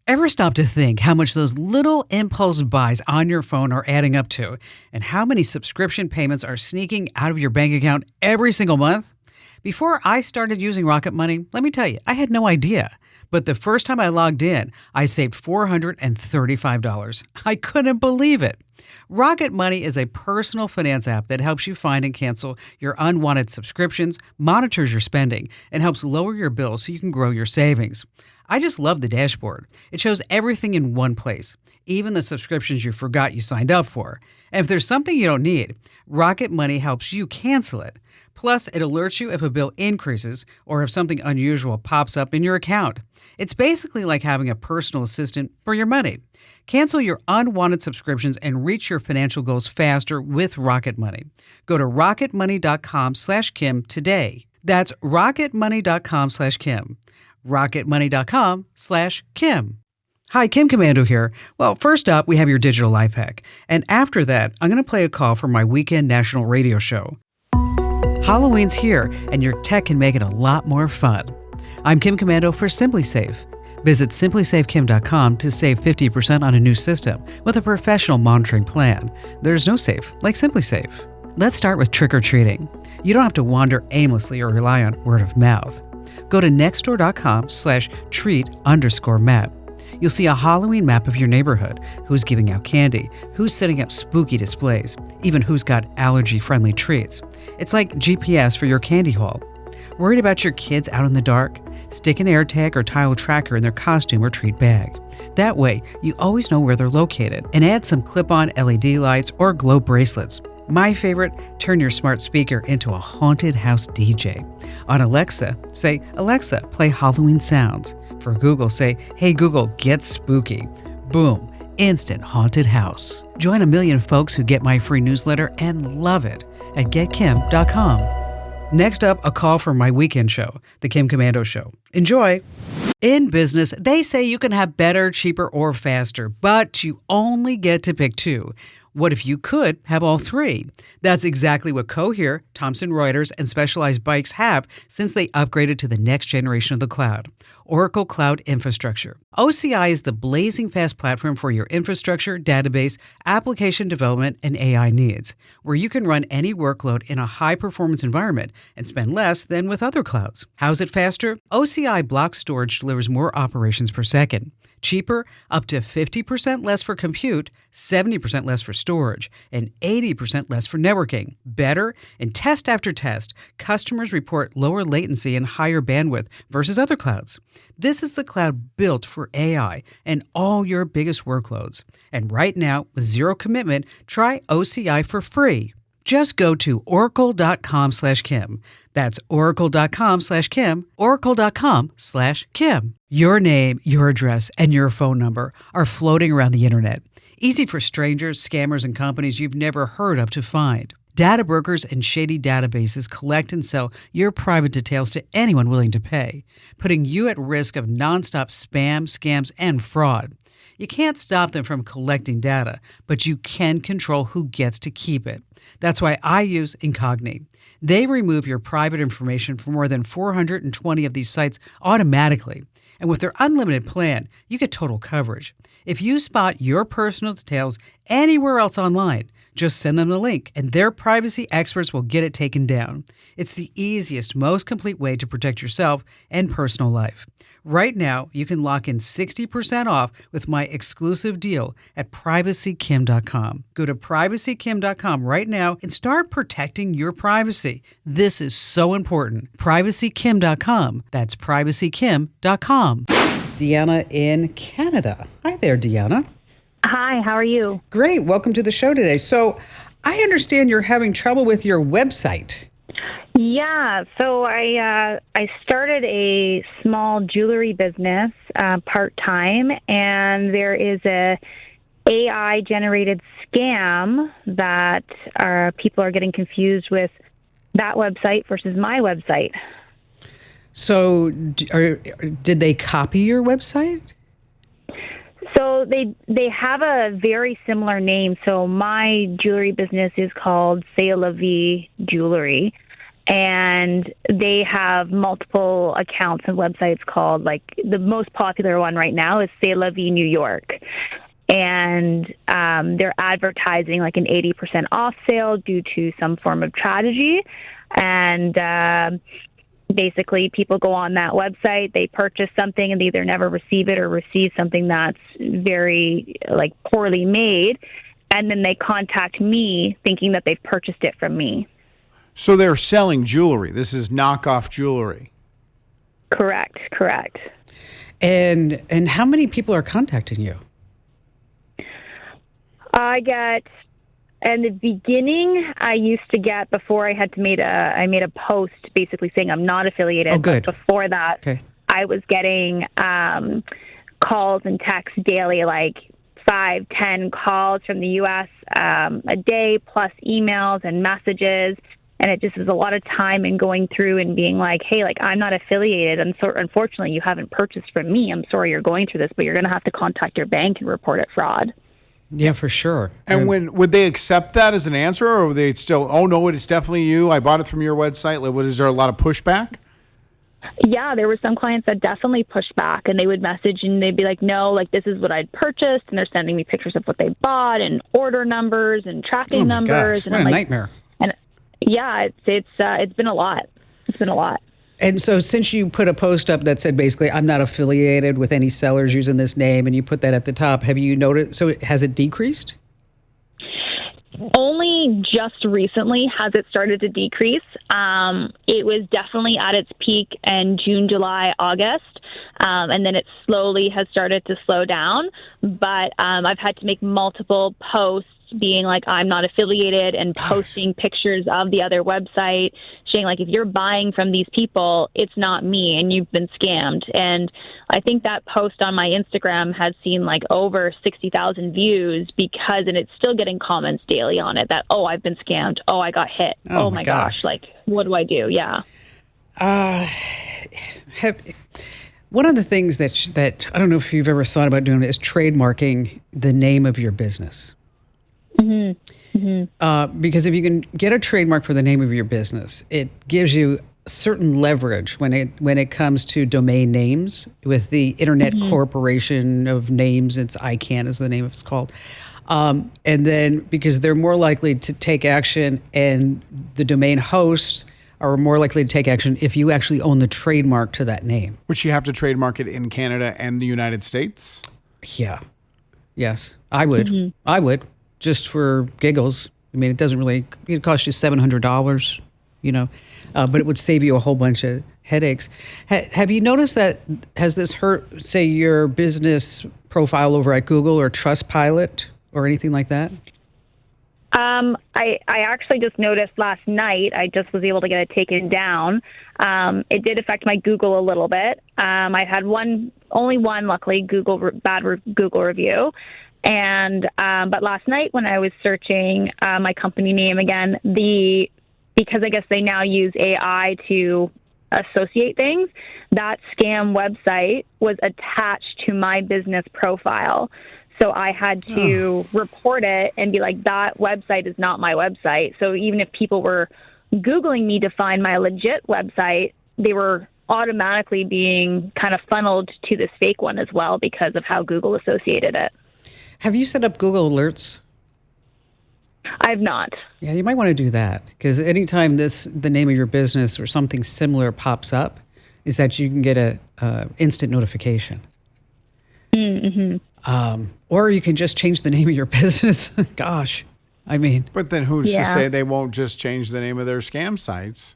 Ever stop to think how much those little impulse buys on your phone are adding up to, and how many subscription payments are sneaking out of your bank account every single month? Before I started using Rocket Money, let me tell you, I had no idea. But the first time I logged in, I saved $435. I couldn't believe it. Rocket Money is a personal finance app that helps you find and cancel your unwanted subscriptions, monitors your spending, and helps lower your bills so you can grow your savings. I just love the dashboard. It shows everything in one place, even the subscriptions you forgot you signed up for. And if there's something you don't need, Rocket Money helps you cancel it. Plus, it alerts you if a bill increases or if something unusual pops up in your account. It's basically like having a personal assistant for your money. Cancel your unwanted subscriptions and reach your financial goals faster with Rocket Money. Go to rocketmoney.com/Kim today. That's rocketmoney.com/Kim. rocketmoney.com/Kim. Hi, Kim Komando here. Well, first up, we have your digital life hack. And after that, I'm going to play a call for my weekend national radio show. Halloween's here, and your tech can make it a lot more fun. I'm Kim Komando for SimpliSafe. Visit simplysafekim.com to save 50% on a new system with a professional monitoring plan. There's no safe like SimpliSafe. Let's start with trick-or-treating. You don't have to aimlessly or rely on word of mouth. Go to nextdoor.com/treat_map. You'll see a Halloween map of your neighborhood, who's giving out candy, who's setting up spooky displays, even who's got allergy-friendly treats. It's like GPS for your candy haul. Worried about your kids out in the dark? Stick an AirTag or tile tracker in their costume or treat bag. That way, you always know where they're located, and add some clip-on LED lights or glow bracelets. My favorite, turn your smart speaker into a haunted house DJ. On Alexa, say, "Alexa, play Halloween sounds." For Google, say, "Hey Google, get spooky." Boom, instant haunted house. Join a million folks who get my free newsletter and love it at getkim.com. Next up, a call for my weekend show, The Kim Komando Show. Enjoy. In business, they say you can have better, cheaper, or faster, but you only get to pick two. What if you could have all three? That's exactly what Cohere, Thomson Reuters, and Specialized Bikes have since they upgraded to the next generation of the cloud, Oracle Cloud Infrastructure. OCI is the blazing fast platform for your infrastructure, database, application development, and AI needs, where you can run any workload in a high-performance environment and spend less than with other clouds. How's it faster? OCI Block Storage delivers more operations per second. Cheaper, up to 50% less for compute, 70% less for storage, and 80% less for networking. Better, in test after test, customers report lower latency and higher bandwidth versus other clouds. This is the cloud built for AI and all your biggest workloads. And right now, with zero commitment, try OCI for free. Just go to oracle.com/Kim. That's oracle.com/Kim, oracle.com/Kim. Your name, your address, and your phone number are floating around the internet. Easy for strangers, scammers, and companies you've never heard of to find. Data brokers and shady databases collect and sell your private details to anyone willing to pay, putting you at risk of nonstop spam, scams, and fraud. You can't stop them from collecting data, but you can control who gets to keep it. That's why I use Incogni. They remove your private information from more than 420 of these sites automatically. And with their unlimited plan, you get total coverage. If you spot your personal details anywhere else online, just send them the link, and their privacy experts will get it taken down. It's the easiest, most complete way to protect yourself and personal life. Right now, you can lock in 60% off with my exclusive deal at privacykim.com. Go to privacykim.com right now and start protecting your privacy. This is so important. Privacykim.com. That's privacykim.com. Deanna in Canada. Hi there, Deanna. Hi, how are you? Great. Welcome to the show today. So I understand you're having trouble with your website. Yeah, so I started a small jewelry business part-time, and there is a AI-generated scam that people are getting confused with that website versus my website. So did they copy your website? So they have a very similar name. So my jewelry business is called C'est La Vie Jewelry. and they have multiple accounts and websites called, like, the most popular one right now is C'est La Vie New York. And they're advertising like an 80% off sale due to some form of tragedy. And basically, people go on that website, they purchase something, and they either never receive it or receive something that's very, like, poorly made. And then they contact me thinking that they've purchased it from me. So they're selling jewelry. This is knockoff jewelry. Correct. And how many people are contacting you? I get, in the beginning, I used to get, before I had to I made a post basically saying I'm not affiliated. Oh, good. But before that, Okay. I was getting calls and texts daily, like 5-10 calls from the U.S. A day, plus emails and messages. And it just was a lot of time in going through and being like, hey, like, I'm not affiliated. And so, unfortunately, you haven't purchased from me. I'm sorry you're going through this, but you're going to have to contact your bank and report it fraud. Yeah, for sure. And would they accept that as an answer, or would they still, oh, no, it's definitely you, I bought it from your website? Like, is there a lot of pushback? Yeah, there were some clients that definitely pushed back, and they would message and they'd be like, no, like, this is what I'd purchased, and they're sending me pictures of what they bought and order numbers and tracking numbers. Gosh, and what I'm a like, nightmare. And yeah, it's been a lot. It's been a lot. And so since you put a post up that said basically, I'm not affiliated with any sellers using this name, and you put that at the top, have you noticed, so has it decreased? Only just recently has it started to decrease. It was definitely at its peak in June, July, August, and then it slowly has started to slow down. But I've had to make multiple posts being like, I'm not affiliated, and posting pictures of the other website saying, like, if you're buying from these people, it's not me and you've been scammed. And I think that post on my Instagram has seen like over 60,000 views and it's still getting comments daily on it that, oh, I've been scammed. Oh, I got hit. Oh my gosh. Like, what do I do? Yeah. One of the things that I don't know if you've ever thought about doing is trademarking the name of your business. Because if you can get a trademark for the name of your business, it gives you certain leverage when it comes to domain names with the Internet Corporation of Names. It's ICANN is the name it's called. And then because they're more likely to take action, and the domain hosts are more likely to take action if you actually own the trademark to that name. Which you have to trademark it in Canada and the United States? Yeah. Yes, I would. I would. Just for giggles. I mean, it costs you $700, but it would save you a whole bunch of headaches. Have you noticed that, has this hurt, say, your business profile over at Google or Trustpilot or anything like that? I actually just noticed last night, I just was able to get it taken down. It did affect my Google a little bit. I had only one, luckily, bad Google review. And but last night when I was searching my company name again, because I guess they now use AI to associate things, that scam website was attached to my business profile. So I had to report it and be like, that website is not my website. So even if people were Googling me to find my legit website, they were automatically being kind of funneled to this fake one as well because of how Google associated it. Have you set up Google Alerts? I've not. Yeah, you might want to do that, because anytime the name of your business or something similar pops up, is that you can get a instant notification. Or you can just change the name of your business. Gosh, I mean. But then who's to say they won't just change the name of their scam sites?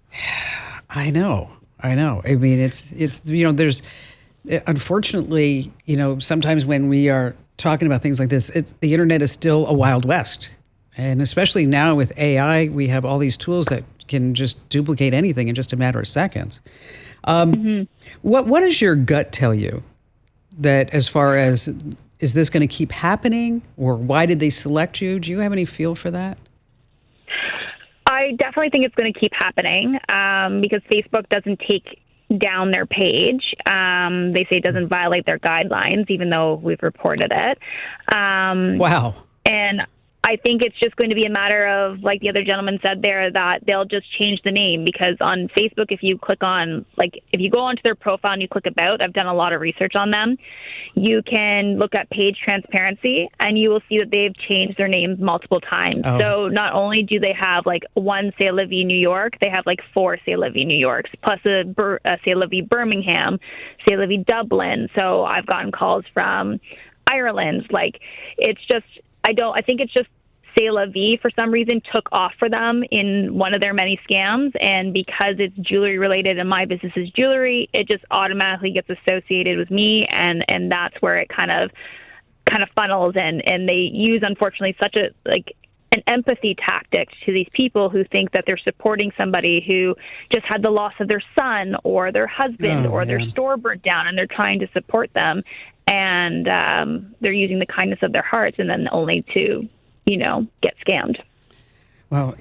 I know. I mean, it's there's, unfortunately, sometimes when we are talking about things like this, the internet is still a wild west. And especially now with AI, we have all these tools that can just duplicate anything in just a matter of seconds. What does your gut tell you that, as far as, is this going to keep happening, or why did they select you? Do you have any feel for that? I definitely think it's going to keep happening because Facebook doesn't take down their page. They say it doesn't violate their guidelines, even though we've reported it. Wow. And I think it's just going to be a matter of, like the other gentleman said there, that they'll just change the name, because on Facebook, if you click on, like, if you go onto their profile and you click about, I've done a lot of research on them, you can look at page transparency and you will see that they've changed their names multiple times. Oh. So not only do they have like one C'est La Vie New York, they have like 4 C'est La Vie New Yorks, plus a C'est La Vie Birmingham, C'est La Vie Dublin. So I've gotten calls from Ireland. Like, it's just, I think it's just C'est La Vie for some reason took off for them in one of their many scams, and because it's jewelry related and my business is jewelry, it just automatically gets associated with me, and that's where it kind of funnels in. And they use, unfortunately, such an empathy tactic to these people who think that they're supporting somebody who just had the loss of their son or their husband or their store burnt down, and they're trying to support them, and they're using the kindness of their hearts, and then only to get scammed. Well,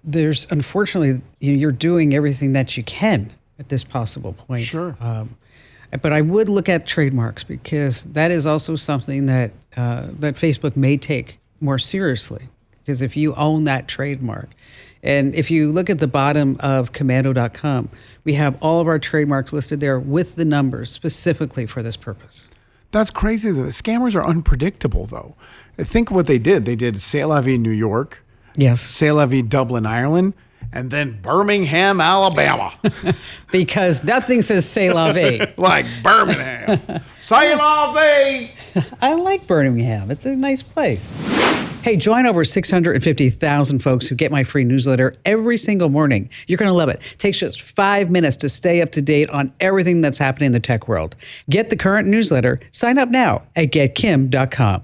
there's, unfortunately, you're doing everything that you can at this possible point. Sure. But I would look at trademarks, because that is also something that that Facebook may take more seriously. Because if you own that trademark, and if you look at the bottom of Komando.com, we have all of our trademarks listed there with the numbers specifically for this purpose. That's crazy. The scammers are unpredictable, though. Think what they did. They did C'est La Vie New York, Yes. C'est La Vie Dublin, Ireland, and then Birmingham, Alabama. Because nothing says C'est La Vie. Like Birmingham. C'est La Vie. I like Birmingham. It's a nice place. Hey, join over 650,000 folks who get my free newsletter every single morning. You're going to love it. It takes just 5 minutes to stay up to date on everything that's happening in the tech world. Get the current newsletter. Sign up now at getkim.com.